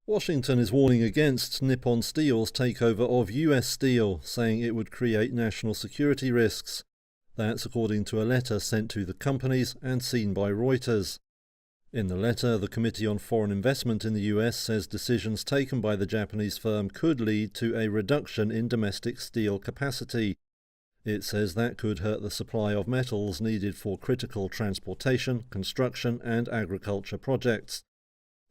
Washington is warning against Nippon Steel's takeover of US Steel, saying it would create national security risks. That's according to a letter sent to the companies and seen by Reuters. In the letter, the Committee on Foreign Investment in the US says decisions taken by the Japanese firm could lead to a reduction in domestic steel capacity. It says that could hurt the supply of metals needed for critical transportation, construction and agriculture projects.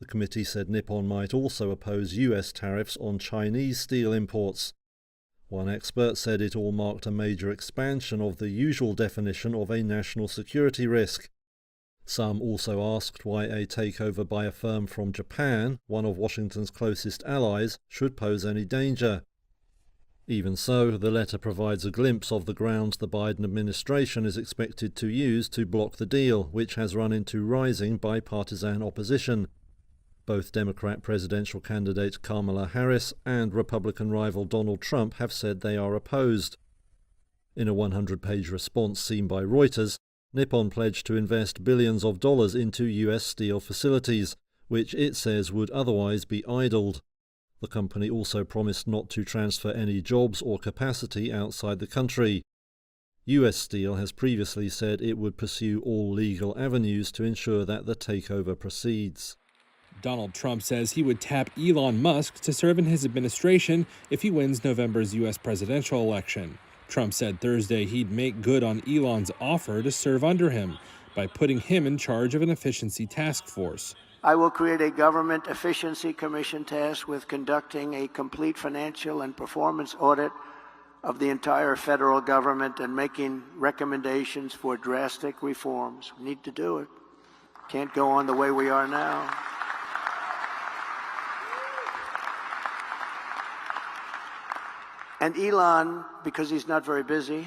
The committee said Nippon might also oppose US tariffs on Chinese steel imports. One expert said it all marked a major expansion of the usual definition of a national security risk. Some also asked why a takeover by a firm from Japan, one of Washington's closest allies, should pose any danger. Even so, the letter provides a glimpse of the grounds the Biden administration is expected to use to block the deal, which has run into rising bipartisan opposition. Both Democrat presidential candidate Kamala Harris and Republican rival Donald Trump have said they are opposed. In a 100-page response seen by Reuters, Nippon pledged to invest billions of dollars into US steel facilities, which it says would otherwise be idled. The company also promised not to transfer any jobs or capacity outside the country. US Steel has previously said it would pursue all legal avenues to ensure that the takeover proceeds. Donald Trump says he would tap Elon Musk to serve in his administration if he wins November's U.S. presidential election. Trump said Thursday he'd make good on Elon's offer to serve under him by putting him in charge of an efficiency task force. I will create a government efficiency commission tasked with conducting a complete financial and performance audit of the entire federal government and making recommendations for drastic reforms. We need to do it. Can't go on the way we are now. And Elon, because he's not very busy,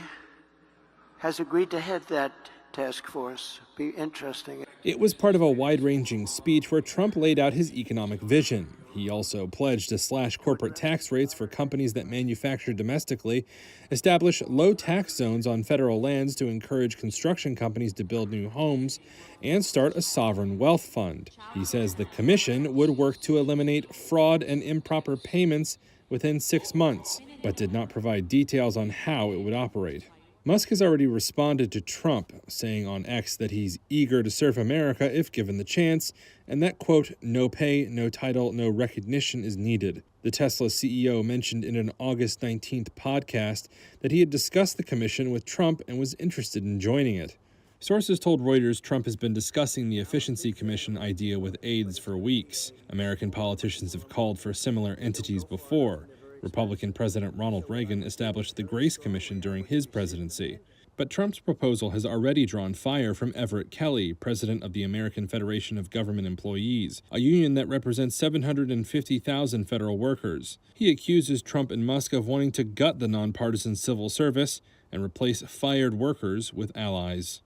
has agreed to head that task force. Be interesting. It was part of a wide-ranging speech where Trump laid out his economic vision. He also pledged to slash corporate tax rates for companies that manufacture domestically, establish low tax zones on federal lands to encourage construction companies to build new homes, and start a sovereign wealth fund. He says the commission would work to eliminate fraud and improper payments within 6 months, but did not provide details on how it would operate. Musk has already responded to Trump, saying on X that he's eager to serve America if given the chance, and that, quote, no pay, no title, no recognition is needed. The Tesla CEO mentioned in an August 19th podcast that he had discussed the commission with Trump and was interested in joining it. Sources told Reuters Trump has been discussing the Efficiency Commission idea with aides for weeks. American politicians have called for similar entities before. Republican President Ronald Reagan established the Grace Commission during his presidency. But Trump's proposal has already drawn fire from Everett Kelly, president of the American Federation of Government Employees, a union that represents 750,000 federal workers. He accuses Trump and Musk of wanting to gut the nonpartisan civil service and replace fired workers with allies.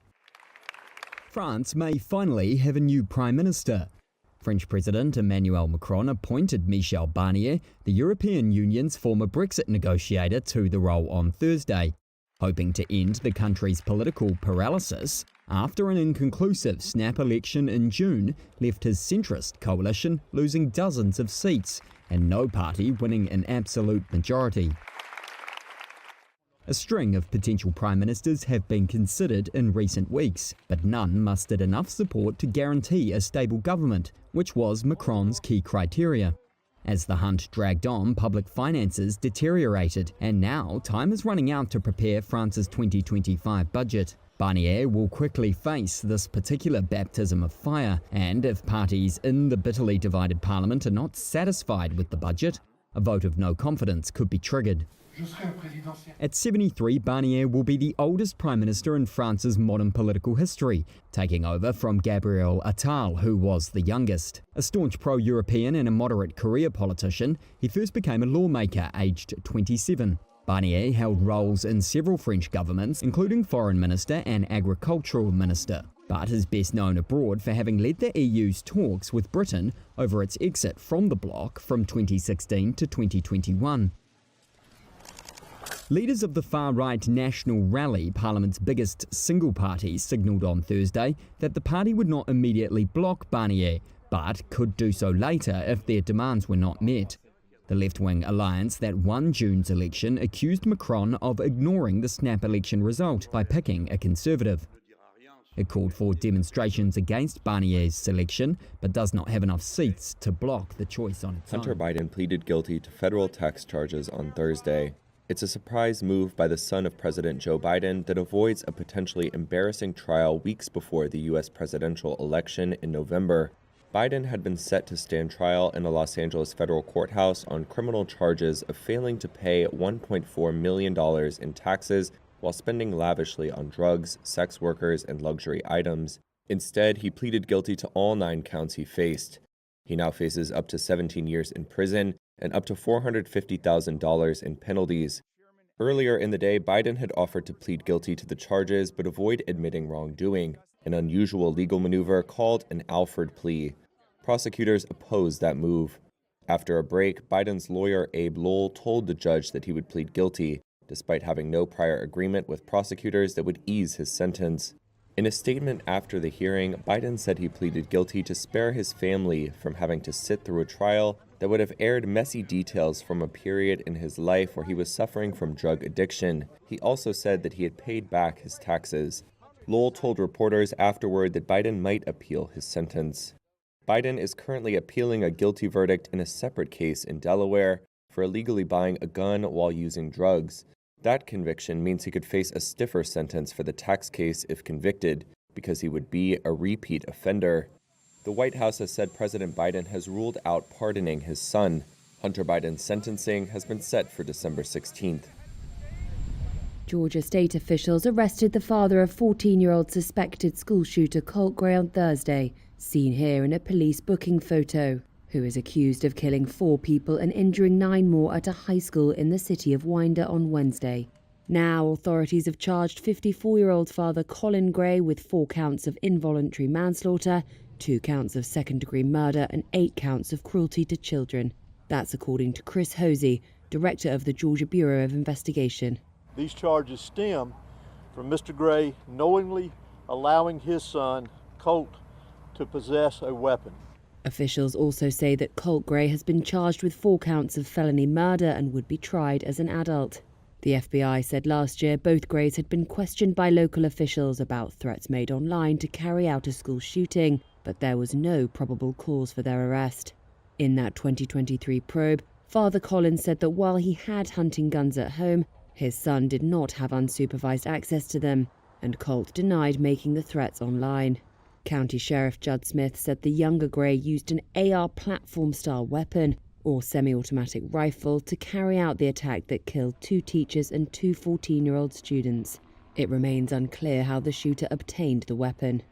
France may finally have a new prime minister. French President Emmanuel Macron appointed Michel Barnier, the European Union's former Brexit negotiator, to the role on Thursday, hoping to end the country's political paralysis after an inconclusive snap election in June left his centrist coalition losing dozens of seats and no party winning an absolute majority. A string of potential prime ministers have been considered in recent weeks, but none mustered enough support to guarantee a stable government, which was Macron's key criteria. As the hunt dragged on, public finances deteriorated, and now time is running out to prepare France's 2025 budget. Barnier will quickly face this particular baptism of fire, and if parties in the bitterly divided parliament are not satisfied with the budget, a vote of no confidence could be triggered. At 73, Barnier will be the oldest prime minister in France's modern political history, taking over from Gabriel Attal, who was the youngest. A staunch pro-European and a moderate career politician, he first became a lawmaker aged 27. Barnier held roles in several French governments, including foreign minister and agricultural minister, but is best known abroad for having led the EU's talks with Britain over its exit from the bloc from 2016 to 2021. Leaders of the far-right National Rally, Parliament's biggest single party, signalled on Thursday that the party would not immediately block Barnier, but could do so later if their demands were not met. The left-wing alliance that won June's election accused Macron of ignoring the snap election result by picking a conservative. It called for demonstrations against Barnier's selection, but does not have enough seats to block the choice on its own. Hunter Biden pleaded guilty to federal tax charges on Thursday. It's a surprise move by the son of President Joe Biden that avoids a potentially embarrassing trial weeks before the U.S. presidential election in November. Biden had been set to stand trial in a Los Angeles federal courthouse on criminal charges of failing to pay $1.4 million in taxes while spending lavishly on drugs, sex workers, and luxury items. Instead, he pleaded guilty to all 9 counts he faced. He now faces up to 17 years in prison and up to $450,000 in penalties. Earlier in the day, Biden had offered to plead guilty to the charges but avoid admitting wrongdoing, an unusual legal maneuver called an Alford plea. Prosecutors opposed that move. After a break, Biden's lawyer Abe Lowell told the judge that he would plead guilty, despite having no prior agreement with prosecutors that would ease his sentence. In a statement after the hearing, Biden said he pleaded guilty to spare his family from having to sit through a trial that would have aired messy details from a period in his life where he was suffering from drug addiction. He also said that he had paid back his taxes. Lowell told reporters afterward that Biden might appeal his sentence. Biden is currently appealing a guilty verdict in a separate case in Delaware for illegally buying a gun while using drugs. That conviction means he could face a stiffer sentence for the tax case if convicted, because he would be a repeat offender. The White House has said President Biden has ruled out pardoning his son. Hunter Biden's sentencing has been set for December 16th. Georgia state officials arrested the father of 14-year-old suspected school shooter Colt Gray on Thursday, seen here in a police booking photo, who is accused of killing 4 people and injuring 9 more at a high school in the city of Winder on Wednesday. Now, authorities have charged 54-year-old father Colin Gray with 4 counts of involuntary manslaughter, 2 counts of second-degree murder and 8 counts of cruelty to children. That's according to Chris Hosey, director of the Georgia Bureau of Investigation. These charges stem from Mr. Gray knowingly allowing his son, Colt, to possess a weapon. Officials also say that Colt Gray has been charged with 4 counts of felony murder and would be tried as an adult. The FBI said last year both Grays had been questioned by local officials about threats made online to carry out a school shooting, but there was no probable cause for their arrest. In that 2023 probe, Father Collins said that while he had hunting guns at home, his son did not have unsupervised access to them, and Colt denied making the threats online. County Sheriff Judd Smith said the younger Gray used an AR platform-style weapon, or semi-automatic rifle, to carry out the attack that killed 2 teachers and 2 14-year-old students. It remains unclear how the shooter obtained the weapon.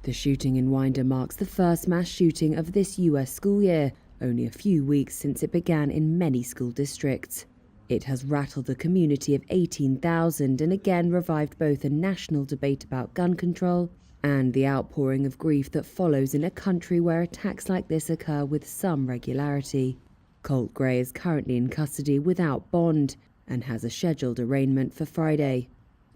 The shooting in Winder marks the first mass shooting of this U.S. school year, only a few weeks since it began in many school districts. It has rattled a community of 18,000 and again revived both a national debate about gun control and the outpouring of grief that follows in a country where attacks like this occur with some regularity. Colt Gray is currently in custody without bond and has a scheduled arraignment for Friday.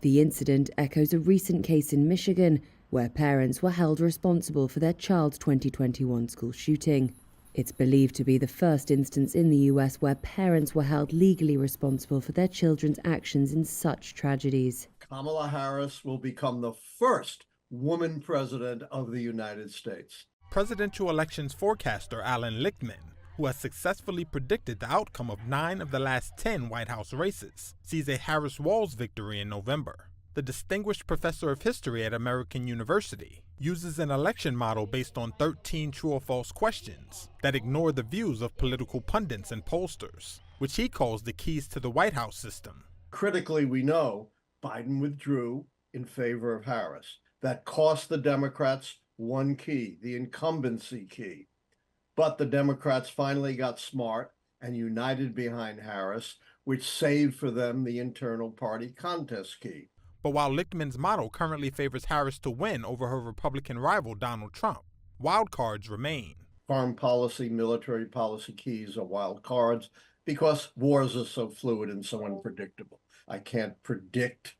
The incident echoes a recent case in Michigan where parents were held responsible for their child's 2021 school shooting. It's believed to be the first instance in the US where parents were held legally responsible for their children's actions in such tragedies. Kamala Harris will become the first woman president of the United States. Presidential elections forecaster Alan Lichtman, who has successfully predicted the outcome of 9 of the last 10 White House races, sees a Harris-Walz victory in November. The distinguished professor of history at American University uses an election model based on 13 true or false questions that ignore the views of political pundits and pollsters, which he calls the keys to the White House system. Critically, we know Biden withdrew in favor of Harris. That cost the Democrats one key, the incumbency key. But the Democrats finally got smart and united behind Harris, which saved for them the internal party contest key. But while Lichtman's model currently favors Harris to win over her Republican rival Donald Trump, wild cards remain. Foreign policy, military policy keys are wild cards because wars are so fluid and so unpredictable. I can't predict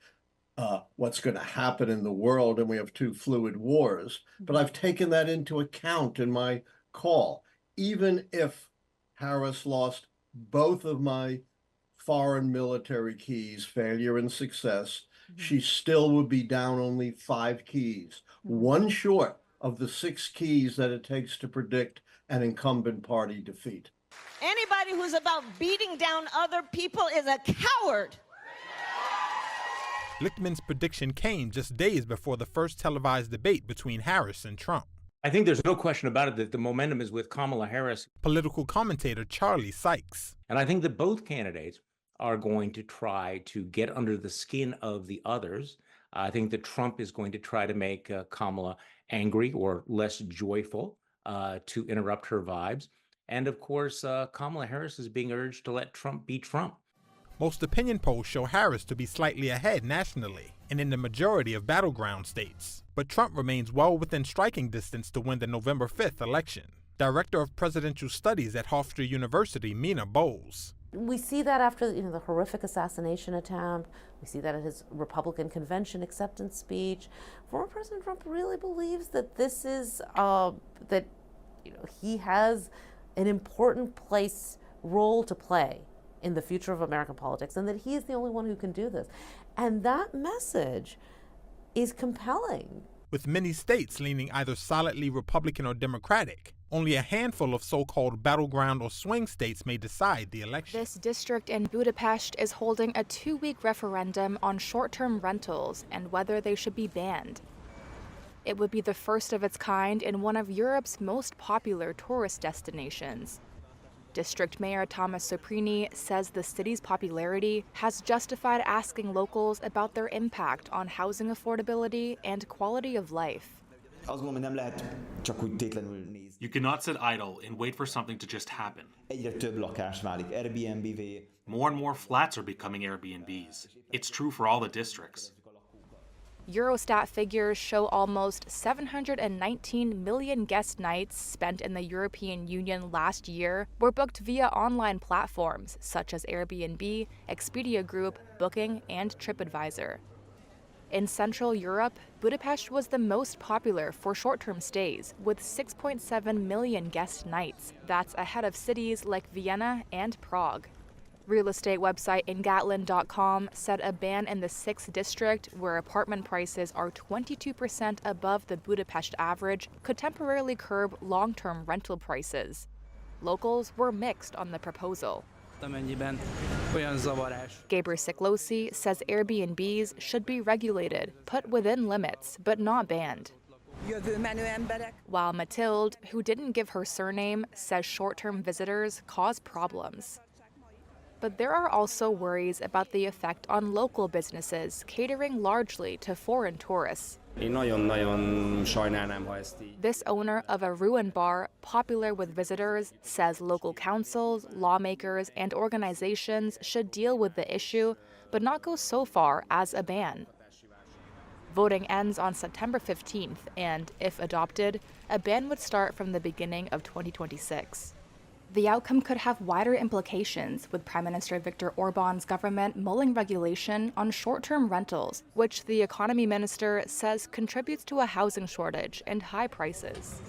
what's going to happen in the world, and we have 2 fluid wars, but I've taken that into account in my call. Even if Harris lost both of my foreign military keys, failure and success, she still would be down only 5 keys, one short of the 6 keys that it takes to predict an incumbent party defeat. Anybody who's about beating down other people is a coward. Lichtman's prediction came just days before the first televised debate between Harris and Trump. I think there's no question about it that the momentum is with Kamala Harris. Political commentator Charlie Sykes. And I think that both candidates are going to try to get under the skin of the others. I think that Trump is going to try to make Kamala angry or less joyful to interrupt her vibes. And of course, Kamala Harris is being urged to let Trump beat Trump. Most opinion polls show Harris to be slightly ahead nationally and in the majority of battleground states. But Trump remains well within striking distance to win the November 5th election. Director of Presidential Studies at Hofstra University, Mina Bowles. We see that after the horrific assassination attempt. We see that at his Republican convention acceptance speech. Former President Trump really believes that this is that he has an important role to play in the future of American politics, and that he is the only one who can do this. And that message is compelling. With many states leaning either solidly Republican or Democratic, only a handful of so-called battleground or swing states may decide the election. This district in Budapest is holding a 2-week referendum on short-term rentals and whether they should be banned. It would be the first of its kind in one of Europe's most popular tourist destinations. District Mayor Thomas Soprini says the city's popularity has justified asking locals about their impact on housing affordability and quality of life. You cannot sit idle and wait for something to just happen. More and more flats are becoming Airbnbs. It's true for all the districts. Eurostat figures show almost 719 million guest nights spent in the European Union last year were booked via online platforms such as Airbnb, Expedia Group, Booking, and TripAdvisor. In Central Europe, Budapest was the most popular for short-term stays, with 6.7 million guest nights. That's ahead of cities like Vienna and Prague. Real estate website ingatlin.com said a ban in the 6th district, where apartment prices are 22% above the Budapest average, could temporarily curb long-term rental prices. Locals were mixed on the proposal. Gabriel Siklosi says Airbnbs should be regulated, put within limits, but not banned. While Mathilde, who didn't give her surname, says short-term visitors cause problems. But there are also worries about the effect on local businesses catering largely to foreign tourists. This owner of a ruin bar, popular with visitors, says local councils, lawmakers, and organizations should deal with the issue, but not go so far as a ban. Voting ends on September 15th, and if adopted, a ban would start from the beginning of 2026. The outcome could have wider implications, with Prime Minister Viktor Orban's government mulling regulation on short-term rentals, which the economy minister says contributes to a housing shortage and high prices.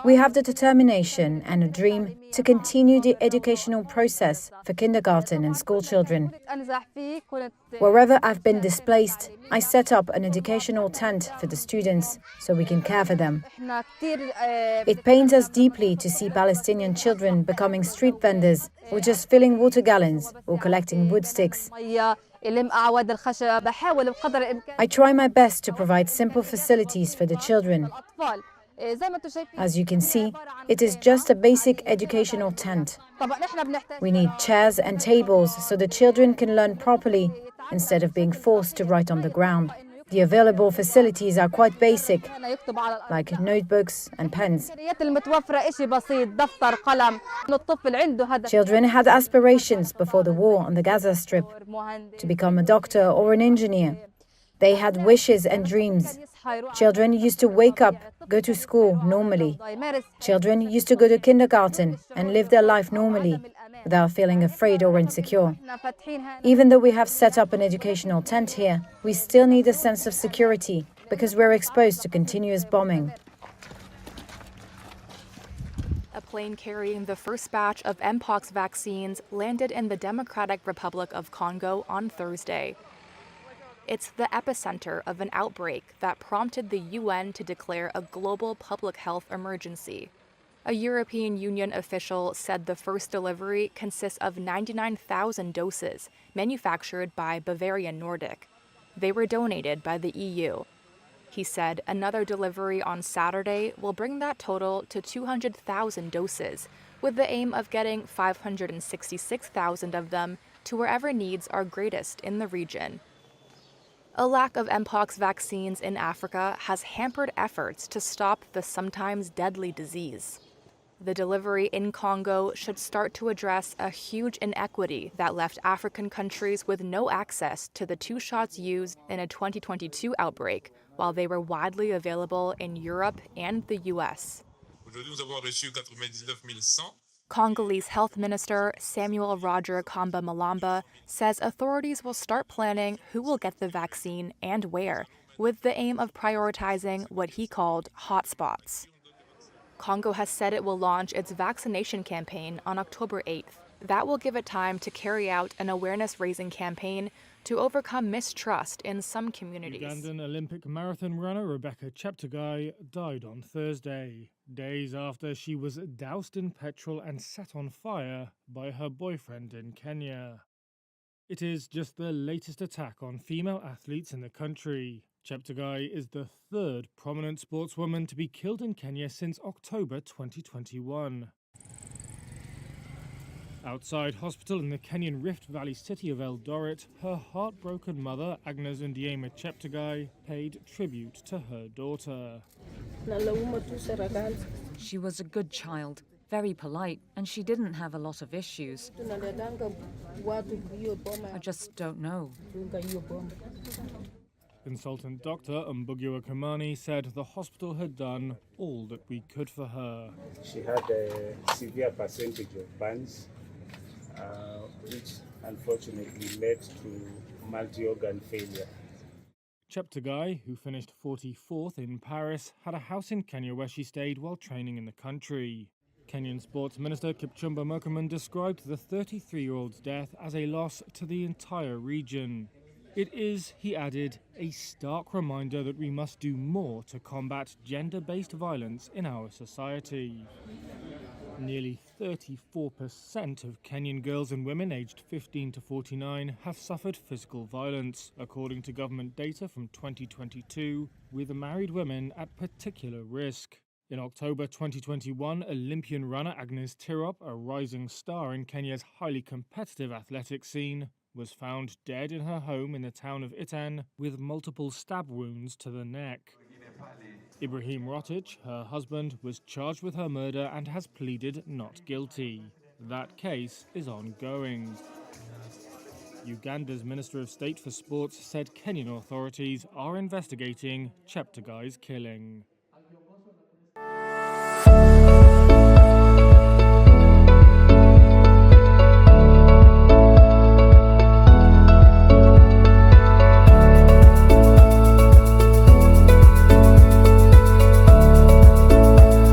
We have the determination and a dream to continue the educational process for kindergarten and school children. Wherever I've been displaced, I set up an educational tent for the students so we can care for them. It pains us deeply to see Palestinian children becoming street vendors or just filling water gallons or collecting wood sticks. I try my best to provide simple facilities for the children. As you can see, it is just a basic educational tent. We need chairs and tables so the children can learn properly instead of being forced to write on the ground. The available facilities are quite basic, like notebooks and pens. Children had aspirations before the war on the Gaza Strip to become a doctor or an engineer. They had wishes and dreams. Children used to wake up, go to school normally. Children used to go to kindergarten and live their life normally without feeling afraid or insecure. Even though we have set up an educational tent here, we still need a sense of security because we're exposed to continuous bombing. A plane carrying the first batch of Mpox vaccines landed in the Democratic Republic of Congo on Thursday. It's the epicenter of an outbreak that prompted the UN to declare a global public health emergency. A European Union official said the first delivery consists of 99,000 doses manufactured by Bavarian Nordic. They were donated by the EU. He said another delivery on Saturday will bring that total to 200,000 doses, with the aim of getting 566,000 of them to wherever needs are greatest in the region. A lack of Mpox vaccines in Africa has hampered efforts to stop the sometimes deadly disease. The delivery in Congo should start to address a huge inequity that left African countries with no access to the 2 shots used in a 2022 outbreak, while they were widely available in Europe and the US. Congolese Health Minister Samuel Roger Kamba Malamba says authorities will start planning who will get the vaccine and where, with the aim of prioritizing what he called hotspots. Congo has said it will launch its vaccination campaign on October 8th. That will give it time to carry out an awareness-raising campaign to overcome mistrust in some communities. Ugandan Olympic marathon runner Rebecca Cheptegei died on Thursday, days after she was doused in petrol and set on fire by her boyfriend in Kenya. It is just the latest attack on female athletes in the country. Cheptegei is the third prominent sportswoman to be killed in Kenya since October 2021. Outside hospital in the Kenyan Rift Valley city of Eldoret, her heartbroken mother, Agnes Ndiema Cheptegei, paid tribute to her daughter. She was a good child, very polite, and she didn't have a lot of issues. I just don't know. Consultant Dr. Mbugiwa Kamani said the hospital had done all that we could for her. She had a severe percentage of burns, which unfortunately led to multi-organ failure. Cheptegei, who finished 44th in Paris, had a house in Kenya where she stayed while training in the country. Kenyan Sports Minister Kipchumba Murkomen described the 33-year-old's death as a loss to the entire region. It is, he added, a stark reminder that we must do more to combat gender-based violence in our society. Nearly 34% of Kenyan girls and women aged 15 to 49 have suffered physical violence, according to government data from 2022, with married women at particular risk. In October 2021, Olympian runner Agnes Tirop, a rising star in Kenya's highly competitive athletics scene, was found dead in her home in the town of Itan with multiple stab wounds to the neck. Ibrahim Rotich, her husband, was charged with her murder and has pleaded not guilty. That case is ongoing. Uganda's Minister of State for Sports said Kenyan authorities are investigating Cheptegei's killing.